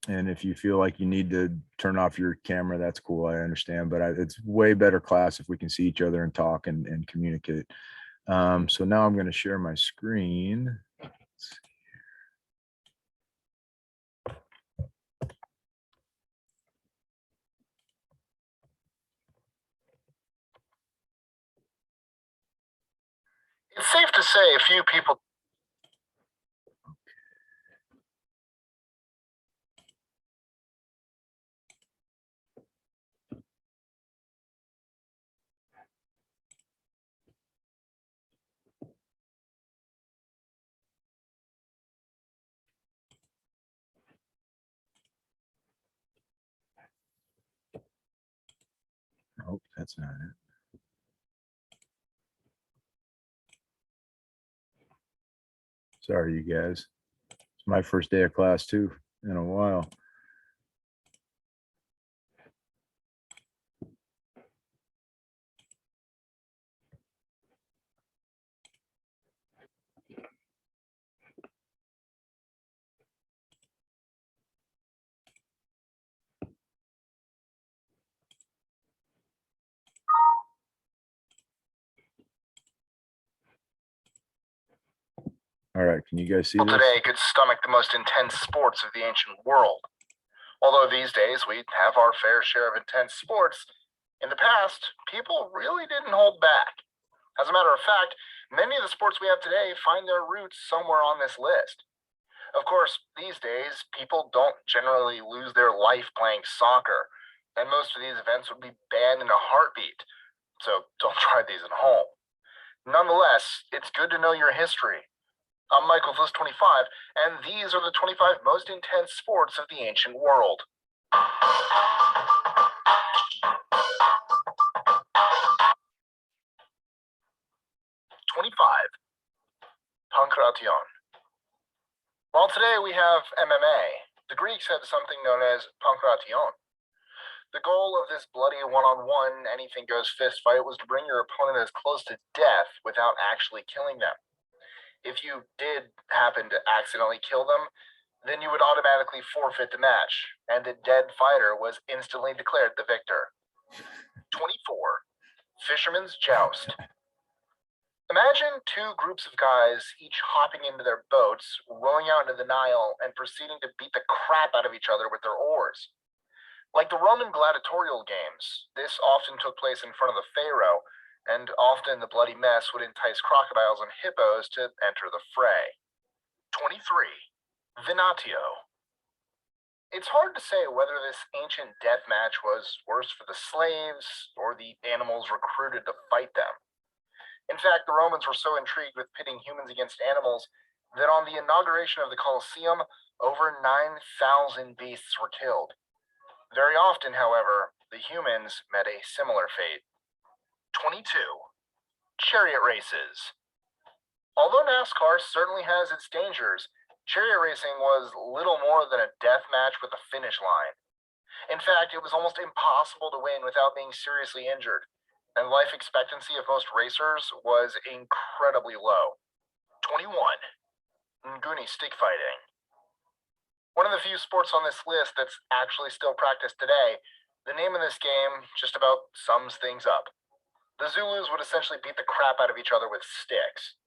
And if you feel like you need to turn off your camera, that's cool. I understand, but it's way better class if we can see each other and talk and communicate. So now I'm going to share my screen. It's safe to say a few people. Oh, that's not it. Sorry, you guys. It's my first day of class too in a while. All right, can you guys see this? Today could stomach the most intense sports of the ancient world. Although these days we have our fair share of intense sports, in the past, people really didn't hold back. As a matter of fact, many of the sports we have today find their roots somewhere on this list. Of course, these days, people don't generally lose their life playing soccer, and most of these events would be banned in a heartbeat, so don't try these at home. Nonetheless, it's good to know your history. I'm Michael with List 25, and these are the 25 most intense sports of the ancient world. 25. Pankration. While today we have MMA, the Greeks had something known as pankration. The goal of this bloody one-on-one, anything-goes fist fight was to bring your opponent as close to death without actually killing them. If you did happen to accidentally kill them, then you would automatically forfeit the match, and the dead fighter was instantly declared the victor. 24. Fisherman's Joust. Imagine two groups of guys each hopping into their boats, rowing out into the Nile, and proceeding to beat the crap out of each other with their oars. Like the Roman gladiatorial games, this often took place in front of the pharaoh, and often the bloody mess would entice crocodiles and hippos to enter the fray. 23. Venatio. It's hard to say whether this ancient death match was worse for the slaves or the animals recruited to fight them. In fact, the Romans were so intrigued with pitting humans against animals that on the inauguration of the Colosseum, over 9,000 beasts were killed. Very often, however, the humans met a similar fate. 22. Chariot races. Although NASCAR certainly has its dangers, chariot racing was little more than a death match with a finish line. In fact, it was almost impossible to win without being seriously injured, and life expectancy of most racers was incredibly low. 21. Nguni stick fighting. One of the few sports on this list that's actually still practiced today, the name of this game just about sums things up. The Zulus would essentially beat the crap out of each other with sticks.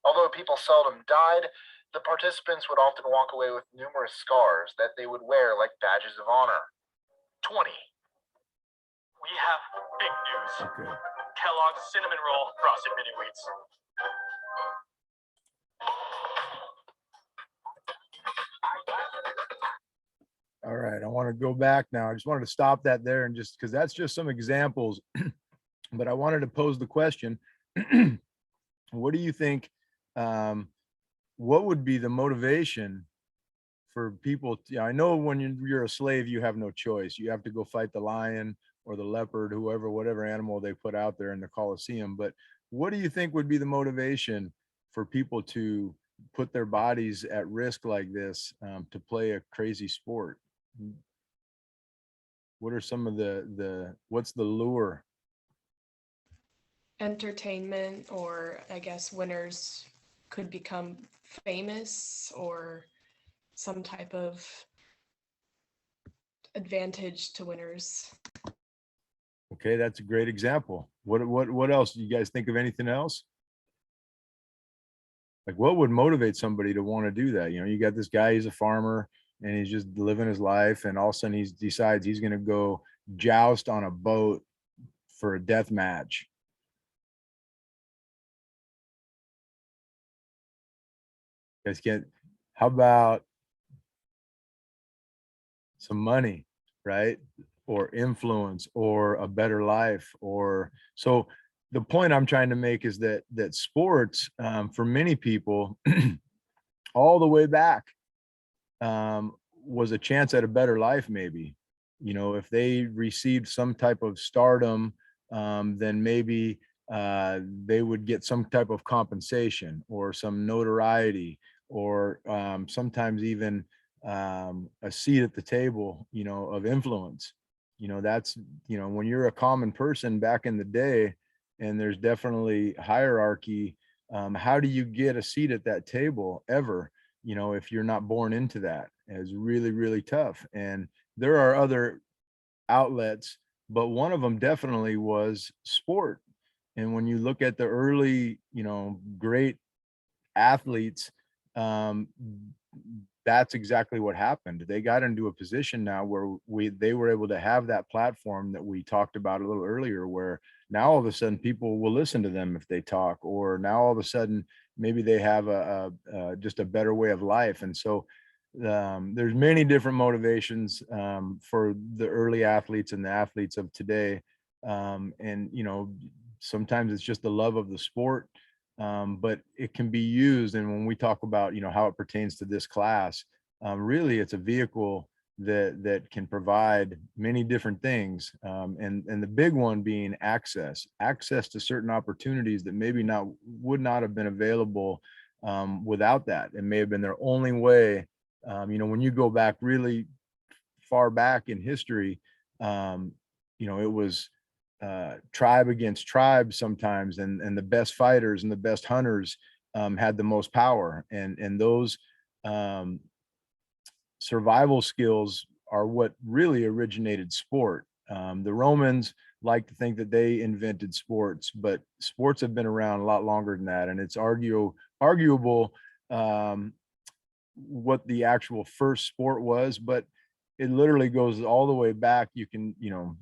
Although people seldom died, the participants would often walk away with numerous scars that they would wear like badges of honor. 20. We have big news. Okay. Kellogg's Cinnamon Roll Frosted Mini Wheats. All right, I want to go back now. I just wanted to stop that there and just because that's just some examples, but I wanted to pose the question, what do you think, what would be the motivation for people I know when you're a slave, you have no choice. You have to go fight the lion or the leopard, whoever, whatever animal they put out there in the Colosseum. But what do you think would be the motivation for people to put their bodies at risk like this to play a crazy sport? What are some of what's the lure? Entertainment, or I guess winners could become famous, or some type of advantage to winners. Okay, that's a great example. What else? Do you guys think of anything else? Like what would motivate somebody to want to do that? You know, you got this guy, he's a farmer and he's just living his life, and all of a sudden he decides he's going to go joust on a boat for a death match. Guys get, how about some money, right? Or influence or a better life. Or so the point I'm trying to make is that sports, for many people all the way back, was a chance at a better life. Maybe, you know, if they received some type of stardom, then maybe they would get some type of compensation or some notoriety, or sometimes even a seat at the table, you know, of influence. You know, that's, you know, when you're a common person back in the day, and there's definitely hierarchy, how do you get a seat at that table ever? You know, if you're not born into that, it's really, really tough. And there are other outlets, but one of them definitely was sport. And when you look at the early, you know, great athletes, um, that's exactly what happened. They got into a position now where they were able to have that platform that we talked about a little earlier, where now all of a sudden people will listen to them if they talk, or now all of a sudden maybe they have just a better way of life. And so there's many different motivations for the early athletes and the athletes of today. And you know, sometimes it's just the love of the sport, but it can be used. And when we talk about, you know, how it pertains to this class, really it's a vehicle that can provide many different things, and the big one being access to certain opportunities that maybe not would not have been available without that. It may have been their only way. You know, when you go back really far back in history, you know, it was tribe against tribe sometimes, and the best fighters and the best hunters had the most power, and those um, survival skills are what really originated sport. The Romans like to think that they invented sports, but sports have been around a lot longer than that, and it's arguable what the actual first sport was, but it literally goes all the way back. You can, you know,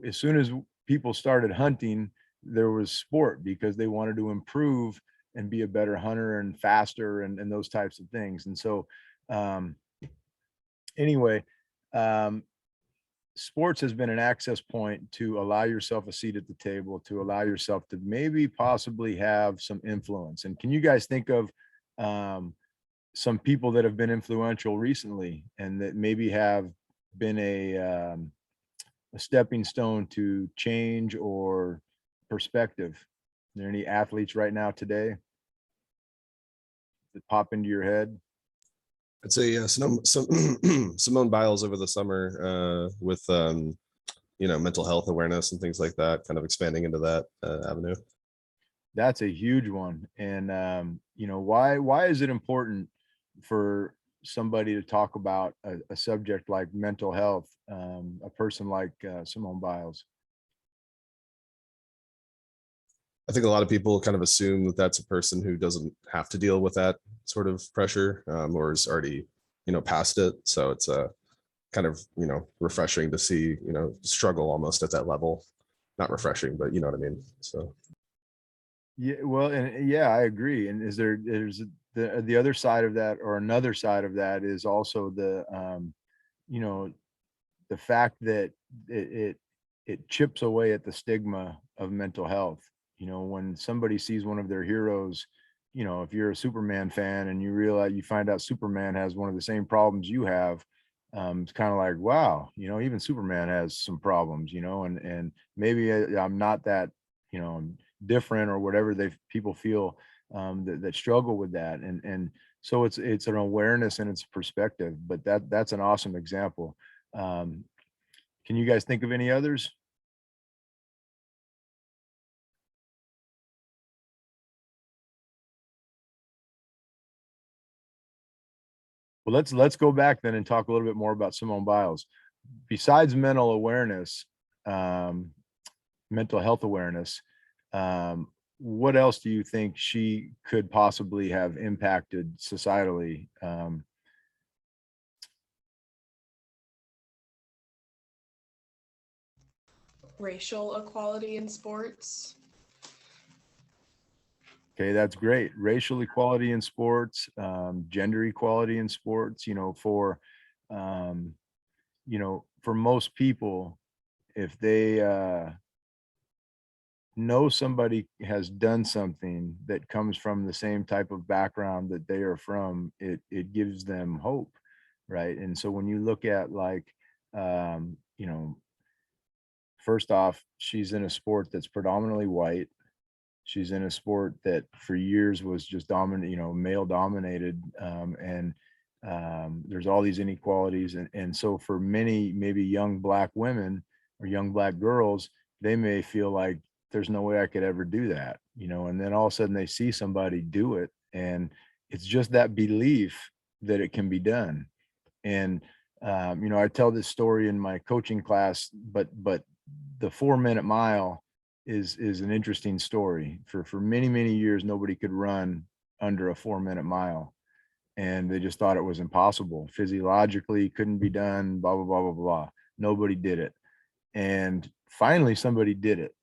as soon as people started hunting, there was sport because they wanted to improve and be a better hunter and faster, and those types of things. And so anyway, um, sports has been an access point to allow yourself a seat at the table, to allow yourself to maybe possibly have some influence. And can you guys think of some people that have been influential recently and that maybe have been a stepping stone to change or perspective? Are there any athletes right now today that pop into your head? I'd say Simone Biles over the summer with you know, mental health awareness and things like that, kind of expanding into that avenue. That's a huge one. And you know, why is it important for somebody to talk about a subject like mental health, a person like Simone Biles? I think a lot of people kind of assume that that's a person who doesn't have to deal with that sort of pressure, or is already, you know, past it. So it's a kind of, you know, refreshing to see, you know, struggle almost at that level. Not refreshing, but you know what I mean. So Yeah, well, and yeah, I agree. And there's the other side of that, or another side of that, is also the you know, the fact that it chips away at the stigma of mental health. You know, when somebody sees one of their heroes, you know, if you're a Superman fan and you find out Superman has one of the same problems you have, it's kind of like, wow, you know, even Superman has some problems, you know, and maybe I'm not that, you know, different or whatever people feel that struggle with that. And so it's an awareness and it's perspective, but that's an awesome example. Um, can you guys think of any others? Well, let's go back then and talk a little bit more about Simone Biles. besides mental awareness, mental health awareness, what else do you think she could possibly have impacted societally? Racial equality in sports. Okay, that's great. Racial equality in sports, gender equality in sports, um, for most people, if they know somebody has done something that comes from the same type of background that they are from, it gives them hope, right? And so when you look at like, um, you know, first off, she's in a sport that's predominantly white. She's in a sport that for years was just dominant, male dominated, and there's all these inequalities, and so for many maybe young black women or young black girls, they may feel like there's no way I could ever do that, and then all of a sudden they see somebody do it, and it's just that belief that it can be done. And I tell this story in my coaching class, but the 4 minute mile is an interesting story. For many, many years, nobody could run under a 4 minute mile. And they just thought it was impossible. Physiologically, couldn't be done, blah, blah, blah, blah, blah. Nobody did it. And finally somebody did it.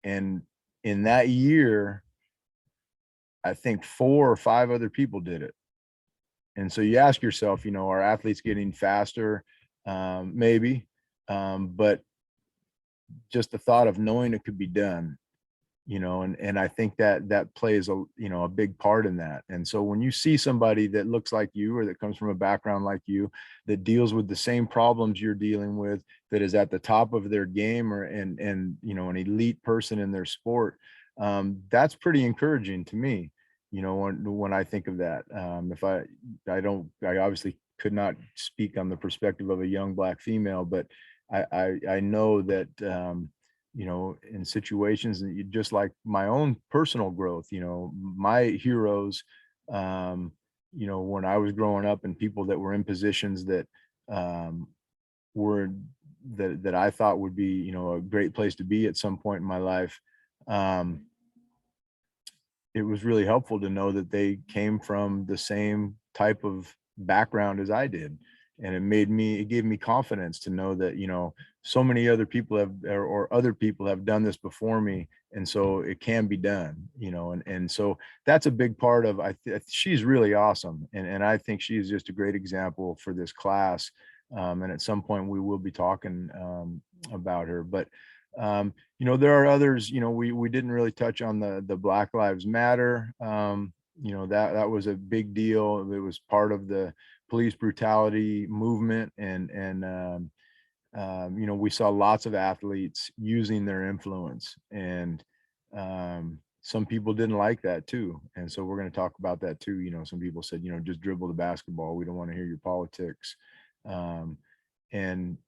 And in that year, I think 4 or 5 other people did it. And so you ask yourself, are athletes getting faster? Maybe. But just the thought of knowing it could be done, and I think that plays a big part in that. And so when you see somebody that looks like you or that comes from a background like you, that deals with the same problems you're dealing with, that is at the top of their game, or and an elite person in their sport, that's pretty encouraging to me, when I think of that. If I obviously could not speak on the perspective of a young black female, but I know that in situations, and just like my own personal growth, my heroes, when I was growing up, and people that were in positions that were that I thought would be, a great place to be at some point in my life. Um, it was really helpful to know that they came from the same type of background as I did. And it gave me confidence to know that, so many other people have, or other people have done this before me. And so it can be done, and so that's a big part of, she's really awesome. And I think she's just a great example for this class. And at some point we will be talking about her, but there are others. We didn't really touch on the Black Lives Matter. That was a big deal. It was part of the police brutality movement, and we saw lots of athletes using their influence, and some people didn't like that too. And so we're going to talk about that too. Some people said, just dribble the basketball. We don't want to hear your politics. And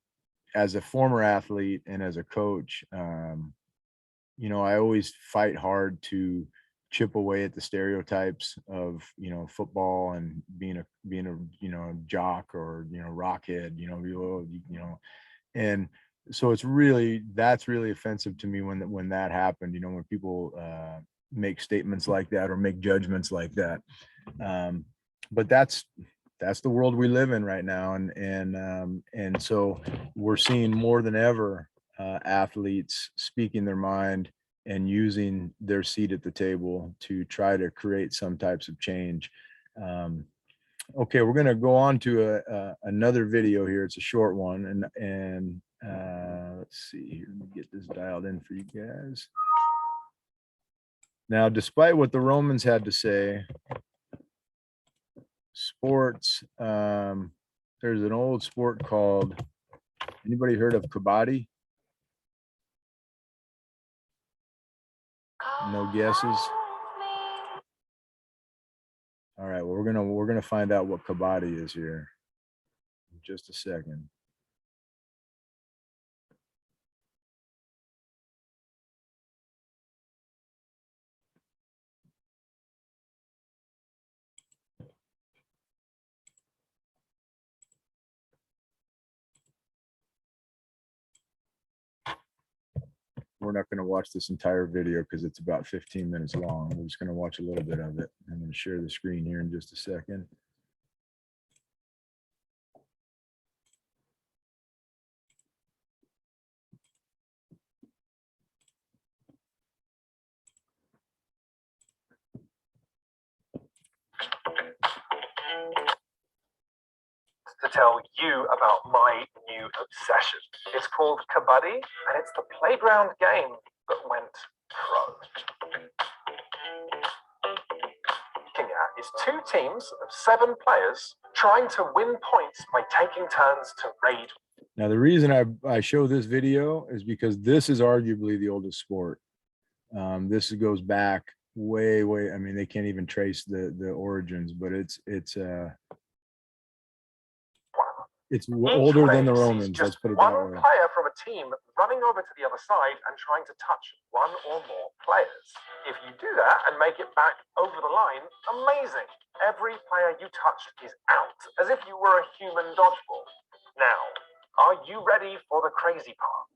as a former athlete and as a coach, I always fight hard to chip away at the stereotypes of, football and being a jock, or, rockhead, and so that's really offensive to me when that happened, when people make statements like that or make judgments like that. But that's the world we live in right now. And so we're seeing more than ever athletes speaking their mind and using their seat at the table to try to create some types of change. Okay, we're going to go on to another video here. It's a short one, and let's see here. Let me get this dialed in for you guys. Now, despite what the Romans had to say, sports, there's an old sport called, anybody heard of kabaddi? No guesses? All right, well, we're gonna find out what kabaddi is here in just a second. we're not going to watch this entire video because it's about 15 minutes long. We're just going to watch a little bit of it. I'm going to share the screen here in just a second. To tell you about my new obsession. It's called Kabaddi, and it's the playground game that went pro. Kinya is 2 teams of 7 players trying to win points by taking turns to raid. Now, the reason I show this video is because this is arguably the oldest sport. This goes back way. I mean, they can't even trace the origins, but it's older than the Romans. Let's put it that way. One player from a team running over to the other side and trying to touch 1 or more players. If you do that and make it back over the line, amazing. Every player you touch is out, as if you were a human dodgeball. Now, are you ready for the crazy part?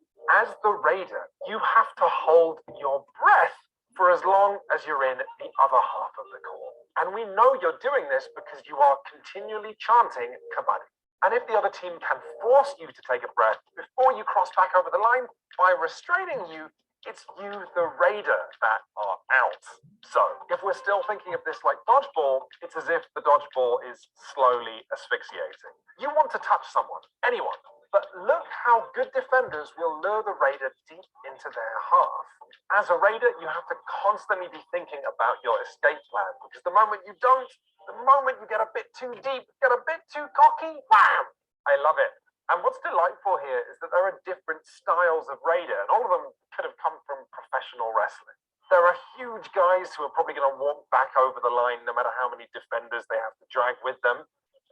As the raider, you have to hold your breath for as long as you're in the other half of the court. And we know you're doing this because you are continually chanting Kabaddi. And if the other team can force you to take a breath before you cross back over the line by restraining you, it's you, the raider, that are out. So if we're still thinking of this like dodgeball, it's as if the dodgeball is slowly asphyxiating. You want to touch someone, anyone, but look how good defenders will lure the raider deep into their half. As a raider, you have to constantly be thinking about your escape plan, because the moment you don't, the moment you get a bit too deep, get a bit too cocky, wham! I love it. And what's delightful here is that there are different styles of raider, and all of them could have come from professional wrestling. There are huge guys who are probably going to walk back over the line no matter how many defenders they have to drag with them.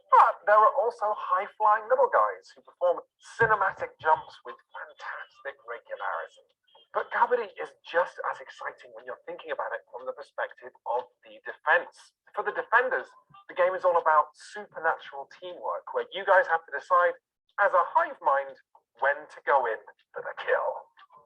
But there are also high-flying little guys who perform cinematic jumps with fantastic regularity. But Kabaddi is just as exciting when you're thinking about it from the perspective of the defense. For the defenders, the game is all about supernatural teamwork, where you guys have to decide, as a hive mind, when to go in for the kill.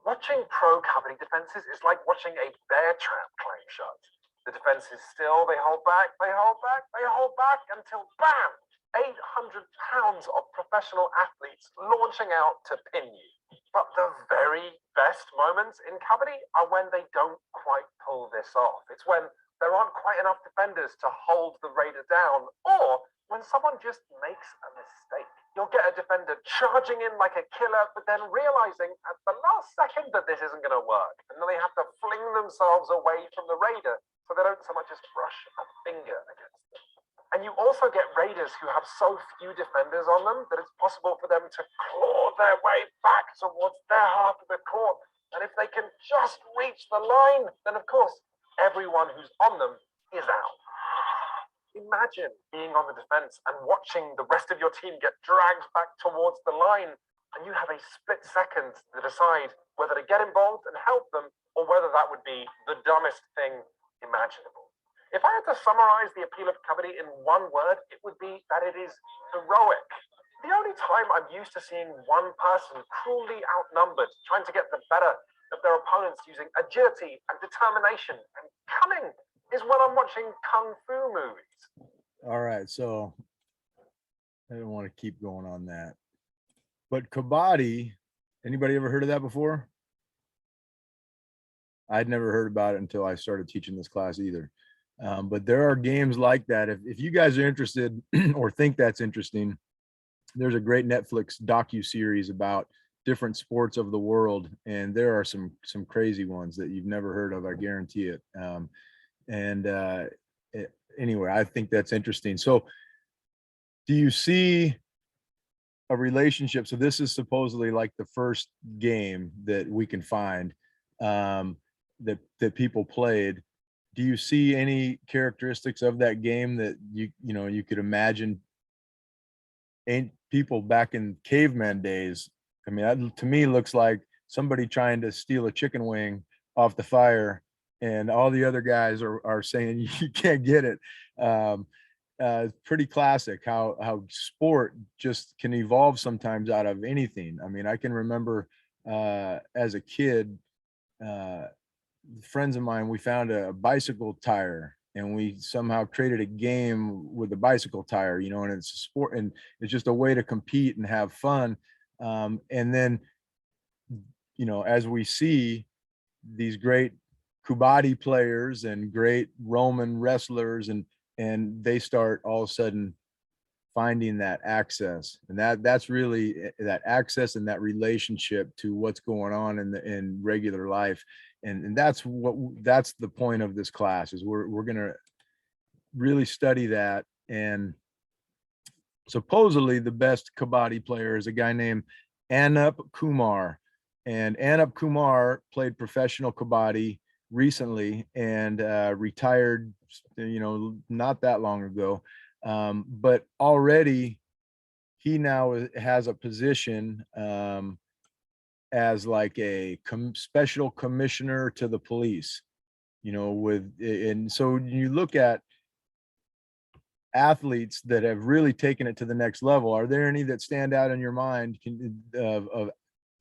Watching pro Kabaddi defenses is like watching a bear trap climb shut. The defense is still, they hold back, they hold back, they hold back until bam! 800 pounds of professional athletes launching out to pin you. But the very best moments in Kabaddi are when they don't quite pull this off. It's when there aren't quite enough defenders to hold the raider down, or when someone just makes a mistake. You'll get a defender charging in like a killer, but then realizing at the last second that this isn't going to work. And then they have to fling themselves away from the raider so they don't so much as brush a finger against them. And you also get raiders who have so few defenders on them that it's possible for them to claw their way back towards their half of the court. And if they can just reach the line, then of course, everyone who's on them is out. Imagine being on the defense and watching the rest of your team get dragged back towards the line, and you have a split second to decide whether to get involved and help them, or whether that would be the dumbest thing imaginable. If I had to summarize the appeal of Kabaddi in one word, it would be that it is heroic. The only time I'm used to seeing one person cruelly outnumbered, trying to get the better of their opponents using agility and determination and cunning, is when I'm watching kung fu movies. All right, so I don't want to keep going on that. But Kabaddi, anybody ever heard of that before? I'd never heard about it until I started teaching this class either. But there are games like that. If you guys are interested or think that's interesting, there's a great Netflix docu-series about different sports of the world, and there are some crazy ones that you've never heard of, I guarantee it. Anyway, I think that's interesting. So do you see a relationship? So this is supposedly like the first game that we can find that people played. Do you see any characteristics of that game that you could imagine people back in caveman days? I mean, that to me looks like somebody trying to steal a chicken wing off the fire, and all the other guys are saying you can't get it. Pretty classic how sport just can evolve sometimes out of anything. I mean, I can remember as a kid friends of mine, we found a bicycle tire and we somehow created a game with the bicycle tire, you know, and it's a sport and it's just a way to compete and have fun. And then, you know, as we see these great Kubati players and great Roman wrestlers, and they start all of a sudden finding that access, and that's really that access and that relationship to what's going on in regular life. And that's the point of this class is we're going to really study that. And supposedly the best Kabaddi player is a guy named Anup Kumar, and Anup Kumar played professional Kabaddi recently and retired, you know, not that long ago. But already he now has a position as like a special commissioner to the police, you know, and so you look at athletes that have really taken it to the next level. Are there any that stand out in your mind of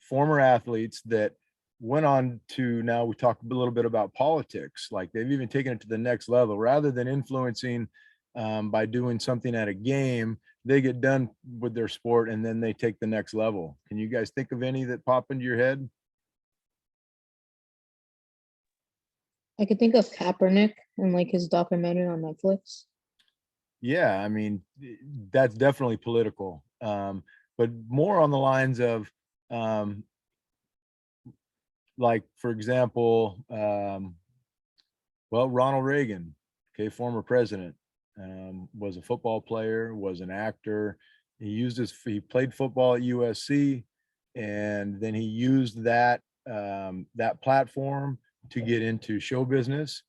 former athletes that went on to, now we talk a little bit about politics, like they've even taken it to the next level rather than influencing by doing something at a game, they get done with their sport and then they take the next level. Can you guys think of any that pop into your head? I could think of Kaepernick and like his documentary on Netflix. Yeah, I mean, that's definitely political, but more on the lines of, like, for example, well, Ronald Reagan, okay, former president, was a football player, was an actor. He played football at USC, and then he used that that platform to get into show business,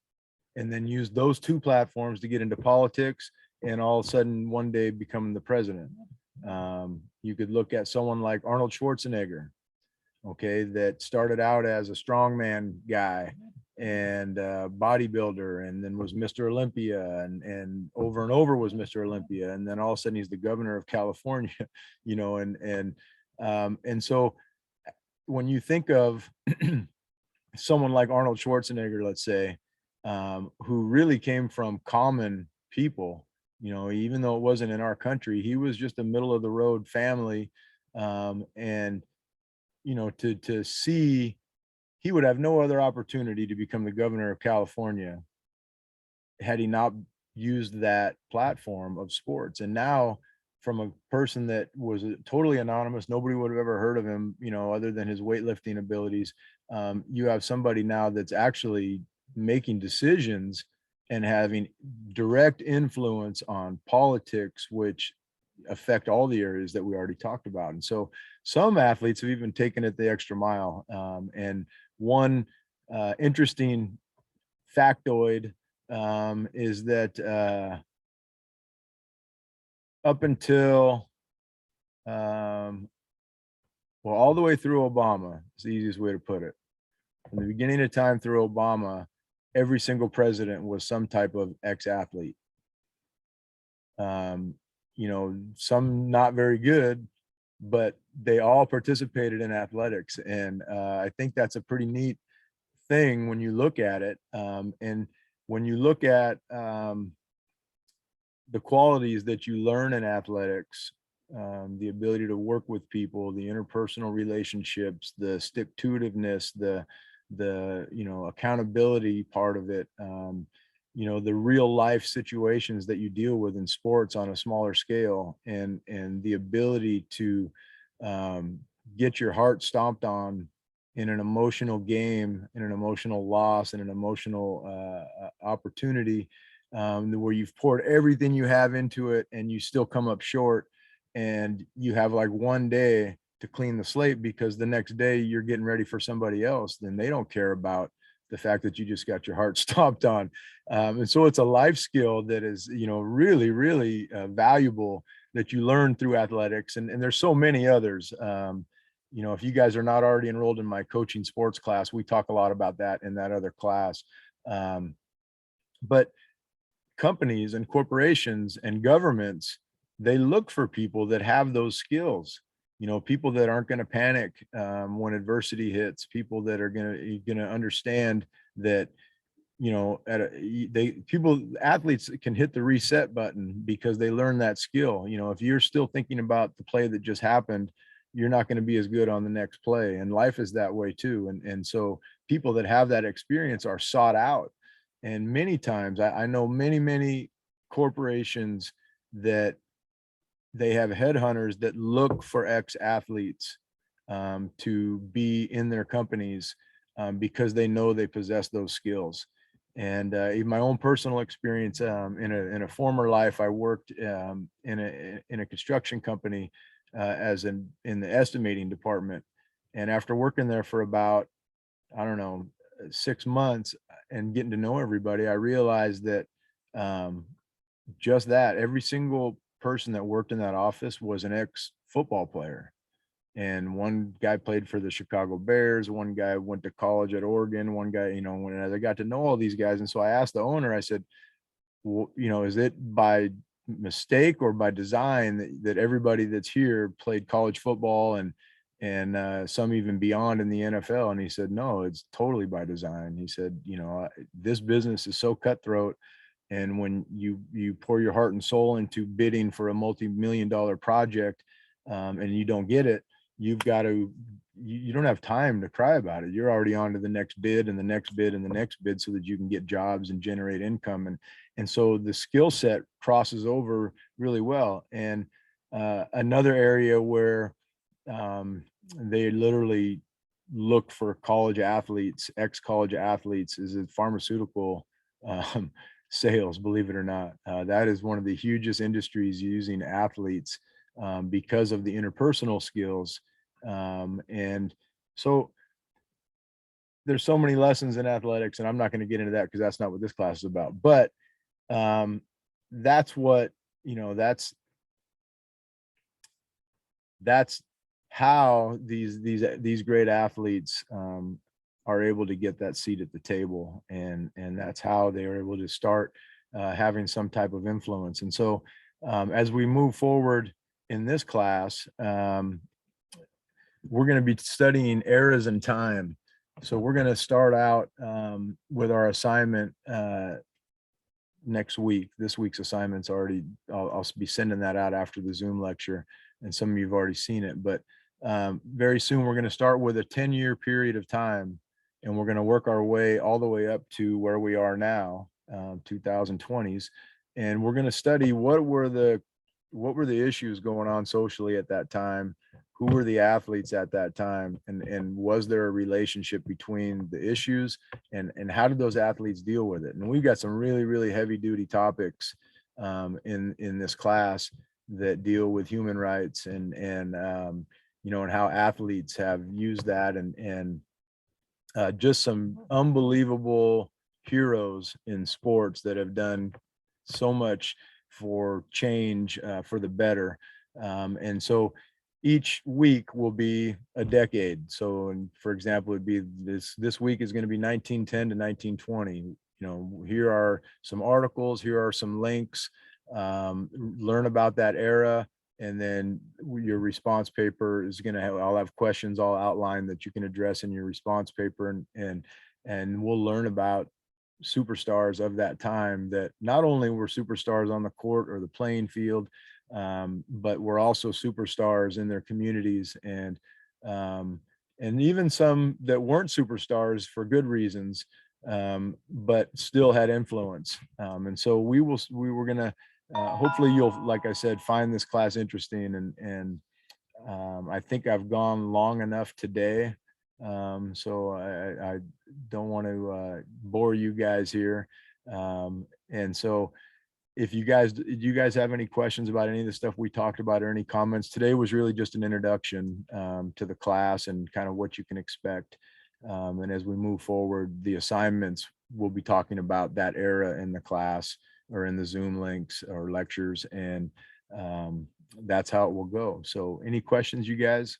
and then used those two platforms to get into politics, and all of a sudden one day becoming the president. You could look at someone like Arnold Schwarzenegger, okay, that started out as a strongman guy and bodybuilder, and then was Mr. Olympia, and over was Mr. Olympia, and then all of a sudden he's the governor of California, you know, and so when you think of someone like Arnold Schwarzenegger, let's say, who really came from common people, you know, even though it wasn't in our country, he was just a middle of the road family, and you know, to see, he would have no other opportunity to become the governor of California had he not used that platform of sports. And now, from a person that was totally anonymous, nobody would have ever heard of him, you know, other than his weightlifting abilities, you have somebody now that's actually making decisions and having direct influence on politics, which affect all the areas that we already talked about. And so some athletes have even taken it the extra mile. And one interesting factoid is that up until, well, all the way through Obama, is the easiest way to put it. From the beginning of time through Obama, every single president was some type of ex-athlete. You know, some not very good, but they all participated in athletics. And I think that's a pretty neat thing when you look at it. And when you look at the qualities that you learn in athletics, the ability to work with people, the interpersonal relationships, the stick-to-itiveness, the you know, accountability part of it, you know, the real life situations that you deal with in sports on a smaller scale, and the ability to get your heart stomped on in an emotional game, in an emotional loss, in an emotional opportunity, where you've poured everything you have into it and you still come up short, and you have like one day to clean the slate because the next day you're getting ready for somebody else, then they don't care about the fact that you just got your heart stomped on. And so it's a life skill that is, you know, really, really valuable that you learn through athletics. And there's so many others. You know, if you guys are not already enrolled in my coaching sports class, we talk a lot about that in that other class. But companies and corporations and governments, they look for people that have those skills. people that aren't going to panic when adversity hits, people that are going to understand that, athletes can hit the reset button because they learn that skill. If you're still thinking about the play that just happened, you're not going to be as good on the next play. And life is that way too. And so people that have that experience are sought out. And many times I know many corporations that they have headhunters that look for ex-athletes to be in their companies because they know they possess those skills. And in my own personal experience, in a former life, I worked in a construction company in the estimating department. And after working there for about, I don't know, 6 months and getting to know everybody, I realized that just that every single person that worked in that office was an ex football player. And one guy played for the Chicago Bears, one guy went to college at Oregon, one guy, when I got to know all these guys. And so I asked the owner, I said, well, is it by mistake or by design that everybody that's here played college football and some even beyond in the NFL? And he said, no, it's totally by design. He said, this business is so cutthroat. And when you pour your heart and soul into bidding for a multi-million-dollar project and you don't get it, you don't have time to cry about it. You're already on to the next bid and the next bid and the next bid so that you can get jobs and generate income. And so the skill set crosses over really well. And another area where they literally look for college athletes, ex-college athletes, is in pharmaceutical sales, believe it or not. That is one of the hugest industries using athletes because of the interpersonal skills. And so there's so many lessons in athletics, and I'm not going to get into that because that's not what this class is about. But that's what, that's how these great athletes are able to get that seat at the table, and that's how they are able to start having some type of influence. And so as we move forward in this class, we're going to be studying eras in time. So we're going to start out with our assignment next week. This week's assignment's already, I'll be sending that out after the Zoom lecture, and some of you have already seen it. But very soon we're going to start with a 10-year period of time, and we're going to work our way all the way up to where we are now, 2020s. And we're going to study what were the issues going on socially at that time, who were the athletes at that time, and was there a relationship between the issues and how did those athletes deal with it? And we've got some really heavy duty topics in this class that deal with human rights and how athletes have used that, and just some unbelievable heroes in sports that have done so much for change for the better. And so each week will be a decade. So, for example, it'd be this week is going to be 1910 to 1920. Here are some articles, here are some links, learn about that era. And then your response paper is going to have, I'll have questions all outlined that you can address in your response paper. And we'll learn about superstars of that time that not only were superstars on the court or the playing field, but were also superstars in their communities, and even some that weren't superstars for good reasons, but still had influence. And so we were going to, hopefully you'll, like I said, find this class interesting, and I think I've gone long enough today. So I don't want to bore you guys here. And so do you guys have any questions about any of the stuff we talked about, or any comments? Today was really just an introduction to the class and kind of what you can expect. And as we move forward, the assignments, we'll be talking about that era in the class or in the Zoom links or lectures, and that's how it will go. So any questions, you guys?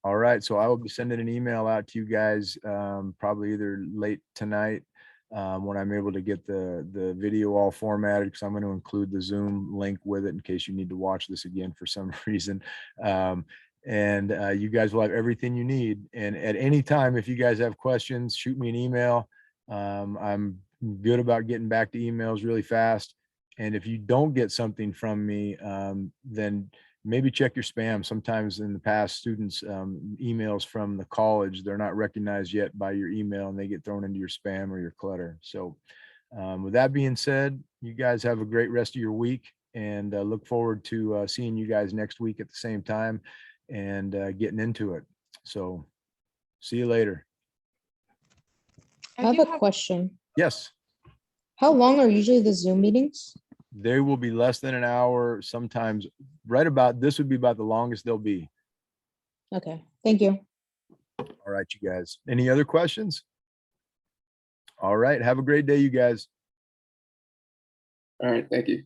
All right, so I will be sending an email out to you guys probably either late tonight when I'm able to get the video all formatted, because I'm going to include the Zoom link with it in case you need to watch this again for some reason. And you guys will have everything you need. And at any time, if you guys have questions, shoot me an email. I'm good about getting back to emails really fast. And if you don't get something from me, then maybe check your spam. Sometimes in the past, students emails from the college, they're not recognized yet by your email and they get thrown into your spam or your clutter. So with that being said, you guys have a great rest of your week, and look forward to seeing you guys next week at the same time and getting into it. So see you later. I have a question. Yes. How long are usually the Zoom meetings? They will be less than an hour, sometimes right about, this would be about the longest they'll be. Okay, thank you. All right, you guys. Any other questions? All right. Have a great day, you guys. All right, thank you.